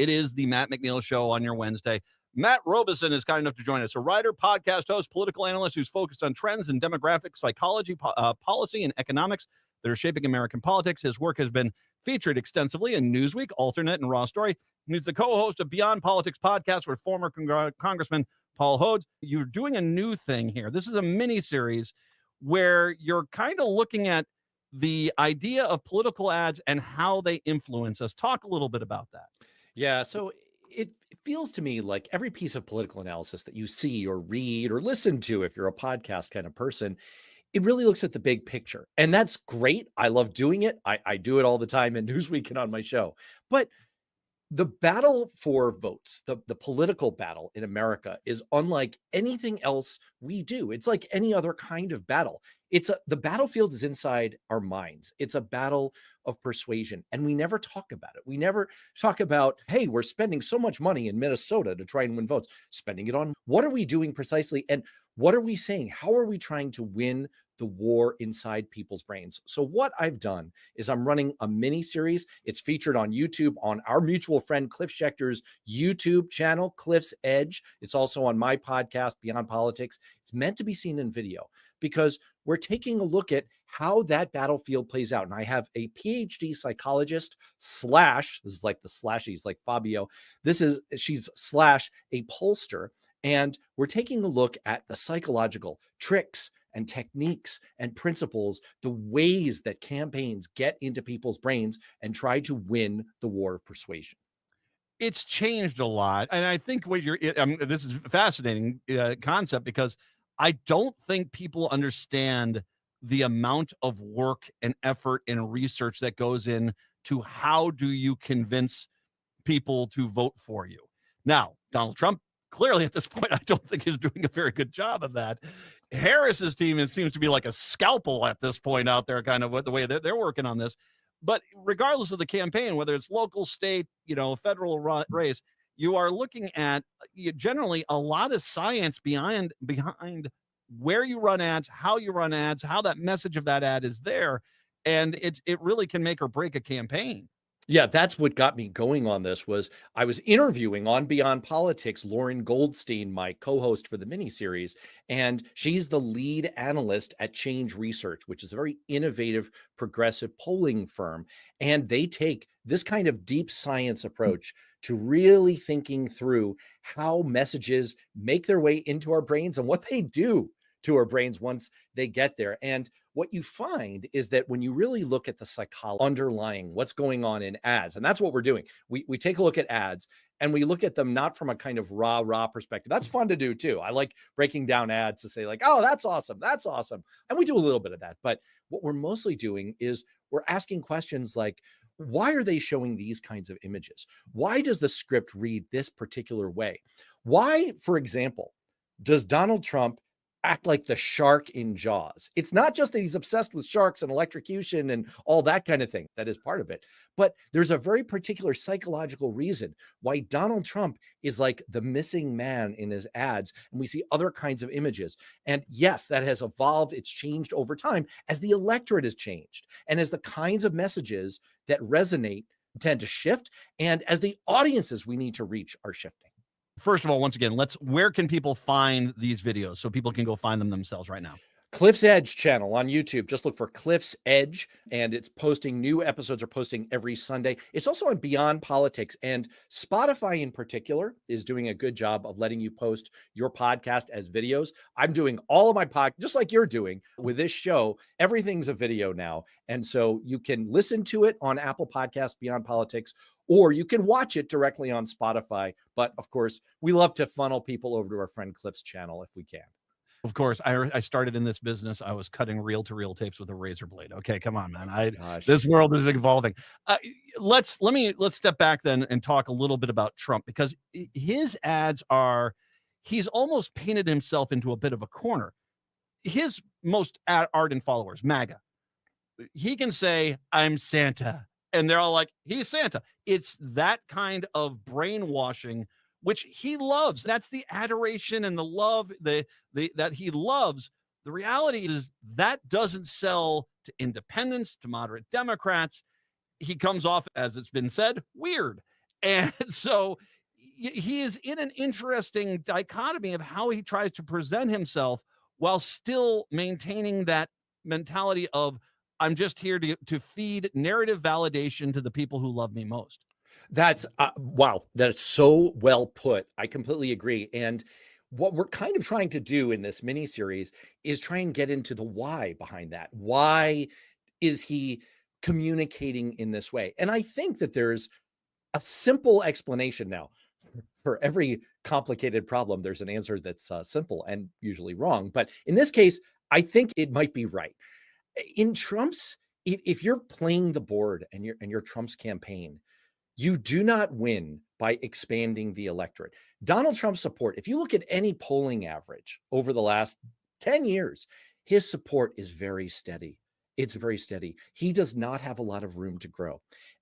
It is the Matt McNeil Show on your Wednesday. Matt Robison is kind enough to join us, a writer, podcast host, political analyst who's focused on trends in demographics, psychology, policy, and economics that are shaping American politics. His work has been featured extensively in Newsweek, Alternate, and Raw Story. He's the co-host of Beyond Politics podcast with former Congressman Paul Hodes. You're doing a new thing here. This is a mini-series where you're kind of looking at the idea of political ads and how they influence us. Talk a little bit about that. Yeah, so it feels to me like every piece of political analysis that you see or read or listen to, if you're a podcast kind of person, it really looks at the big picture. And that's great. I love doing it. I do it all the time in Newsweek and on my show. But the battle for votes, the political battle in America is unlike anything else we do. It's like any other kind of battle. The battlefield is inside our minds. It's a battle of persuasion, and we never talk about it. We never talk about, hey, we're spending so much money in Minnesota to try and win votes. Spending it on what are we doing precisely, and what are we saying? How are we trying to win the war inside people's brains? So what I've done is I'm running a mini series. It's featured on YouTube on our mutual friend Cliff Schecter's YouTube channel, Cliff's Edge. It's also on my podcast, Beyond Politics. It's meant to be seen in video because we're taking a look at how that battlefield plays out. And I have a PhD psychologist slash, this is like the slashies, like Fabio. She's slash a pollster. And we're taking a look at the psychological tricks and techniques and principles, the ways that campaigns get into people's brains and try to win the war of persuasion. It's changed a lot. And I think this is a fascinating concept because I don't think people understand the amount of work and effort and research that goes in to how do you convince people to vote for you. Now, Donald Trump, clearly at this point, I don't think he's doing a very good job of that. Harris's team seems to be like a scalpel at this point out there, kind of the way they're working on this. But regardless of the campaign, whether it's local, state, federal race, you are looking at generally a lot of science behind where you run ads, how you run ads, how that message of that ad is there. And it really can make or break a campaign. Yeah, that's what got me going on this. Was I was interviewing on Beyond Politics Lauren Goldstein, my co-host for the miniseries, and she's the lead analyst at Change Research, which is a very innovative, progressive polling firm. And they take this kind of deep science approach to really thinking through how messages make their way into our brains and what they do to our brains once they get there. And what you find is that when you really look at the psychology underlying what's going on in ads, and that's what we're doing, we take a look at ads and we look at them not from a kind of raw perspective. That's fun to do too. I like breaking down ads to say like, oh, that's awesome. That's awesome. And we do a little bit of that. But what we're mostly doing is we're asking questions like, why are they showing these kinds of images? Why does the script read this particular way? Why, for example, does Donald Trump act like the shark in Jaws? It's not just that he's obsessed with sharks and electrocution and all that kind of thing. That is part of it. But there's a very particular psychological reason why Donald Trump is like the missing man in his ads. And we see other kinds of images. And yes, that has evolved. It's changed over time as the electorate has changed and as the kinds of messages that resonate tend to shift. And as the audiences we need to reach are shifting. First of all, once again, where can people find these videos so people can go find them themselves right now? Cliff's Edge channel on YouTube. Just look for Cliff's Edge, and it's posting new episodes are posting every Sunday. It's also on Beyond Politics, and Spotify in particular is doing a good job of letting you post your podcast as videos. I'm doing all of my podcast, just like you're doing with this show. Everything's a video now. And so you can listen to it on Apple Podcasts, Beyond Politics, or you can watch it directly on Spotify. But of course, we love to funnel people over to our friend Cliff's channel if we can. Of course, I started in this business. I was cutting reel-to-reel tapes with a razor blade. Okay, come on, man. This world is evolving. Let's step back then and talk a little bit about Trump, because his ads he's almost painted himself into a bit of a corner. His most ardent followers, MAGA, he can say, "I'm Santa," and they're all like, "He's Santa." It's that kind of brainwashing, which he loves. That's the adoration and the love that he loves. The reality is that doesn't sell to independents, to moderate Democrats. He comes off, as it's been said, weird. And so he is in an interesting dichotomy of how he tries to present himself while still maintaining that mentality of I'm just here to feed narrative validation to the people who love me most. That's wow. That's so well put. I completely agree. And what we're kind of trying to do in this mini series is try and get into the why behind that. Why is he communicating in this way? And I think that there's a simple explanation now. For every complicated problem, there's an answer that's simple and usually wrong. But in this case, I think it might be right. In Trump's, if you're playing the board and you're Trump's campaign, you do not win by expanding the electorate. Donald Trump's support, if you look at any polling average over the last 10 years, his support is very steady. It's very steady. He does not have a lot of room to grow.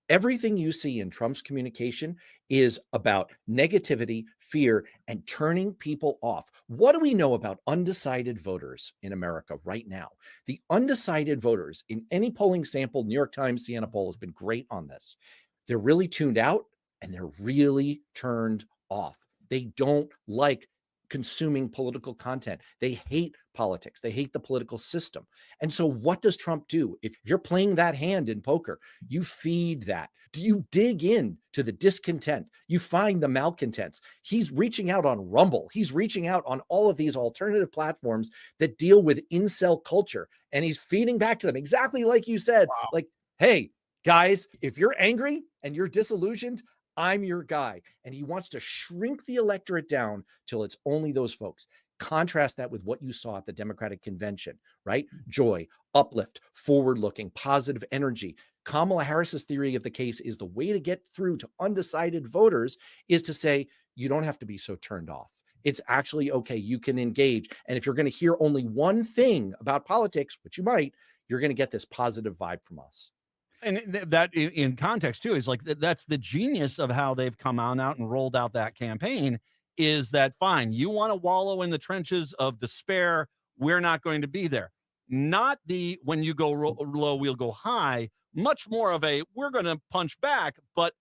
Everything you see in Trump's communication is about negativity, fear, and turning people off. What do we know about undecided voters in America right now? The undecided voters in any polling sample, New York Times, Siena poll has been great on this. They're really tuned out and they're really turned off. They don't like consuming political content. They hate politics. They hate the political system. And so what does Trump do? If you're playing that hand in poker, you feed that. Do you dig in to the discontent? You find the malcontents. He's reaching out on Rumble. He's reaching out on all of these alternative platforms that deal with incel culture. And he's feeding back to them exactly like you said, like, hey, guys, if you're angry and you're disillusioned, I'm your guy. And he wants to shrink the electorate down till it's only those folks. Contrast that with what you saw at the Democratic convention, right? Joy, uplift, forward looking, positive energy. Kamala Harris's theory of the case is the way to get through to undecided voters is to say, you don't have to be so turned off. It's actually okay. You can engage. And if you're going to hear only one thing about politics, which you might, you're going to get this positive vibe from us. And that in context too is like that's the genius of how they've come on out and rolled out that campaign is that fine, you want to wallow in the trenches of despair, we're not going to be there. Not the when you go low we'll go high, much more of a we're going to punch back, but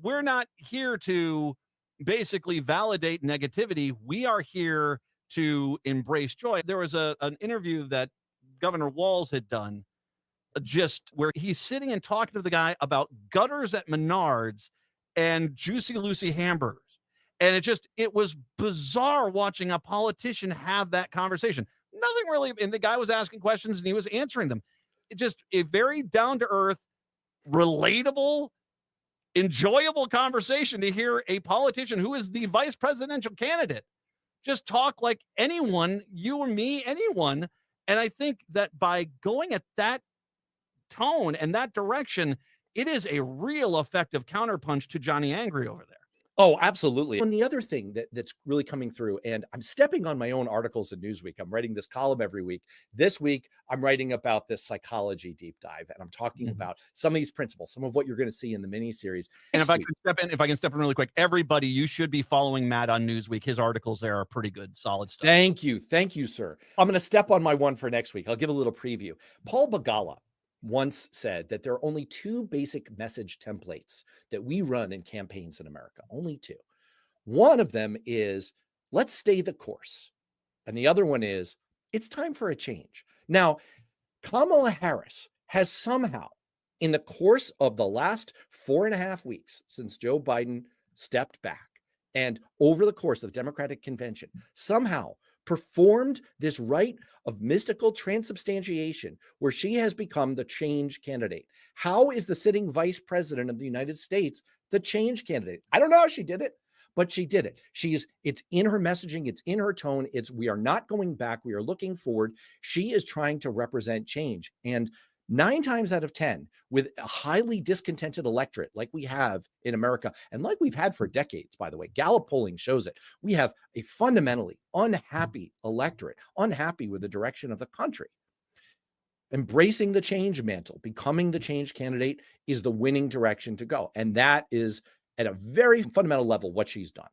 we're not here to basically validate negativity. We are here to embrace joy. There was an interview that Governor Walz had done just where he's sitting and talking to the guy about gutters at Menards and Juicy Lucy hamburgers. And it was bizarre watching a politician have that conversation. Nothing really. And the guy was asking questions and he was answering them. It just a very down to earth, relatable, enjoyable conversation to hear a politician who is the vice presidential candidate just talk like anyone, you or me, anyone. And I think that by going at that tone and that direction, it is a real effective counterpunch to Johnny Angry over there. Oh, absolutely. And the other thing that's really coming through, and I'm stepping on my own articles in Newsweek. I'm writing this column every week. This week, I'm writing about this psychology deep dive, and I'm talking about some of these principles, some of what you're going to see in the mini series. And if I can step in really quick, everybody, you should be following Matt on Newsweek. His articles there are pretty good, solid stuff. Thank you, sir. I'm going to step on my one for next week. I'll give a little preview. Paul Begala once said that there are only two basic message templates that we run in campaigns in America, only two. One of them is, let's stay the course. And the other one is, it's time for a change. Now, Kamala Harris has somehow, in the course of the last 4.5 weeks since Joe Biden stepped back, and over the course of the Democratic convention, somehow performed this rite of mystical transubstantiation where she has become the change candidate. How is the sitting vice president of the United States the change candidate? I don't know how she did it, but she did it. It's in her messaging. It's in her tone. We are not going back. We are looking forward. She is trying to represent change. And 9 times out of 10, with a highly discontented electorate like we have in America, and like we've had for decades, by the way, Gallup polling shows it, we have a fundamentally unhappy electorate, unhappy with the direction of the country. Embracing the change mantle, becoming the change candidate is the winning direction to go. And that is, at a very fundamental level, what she's done.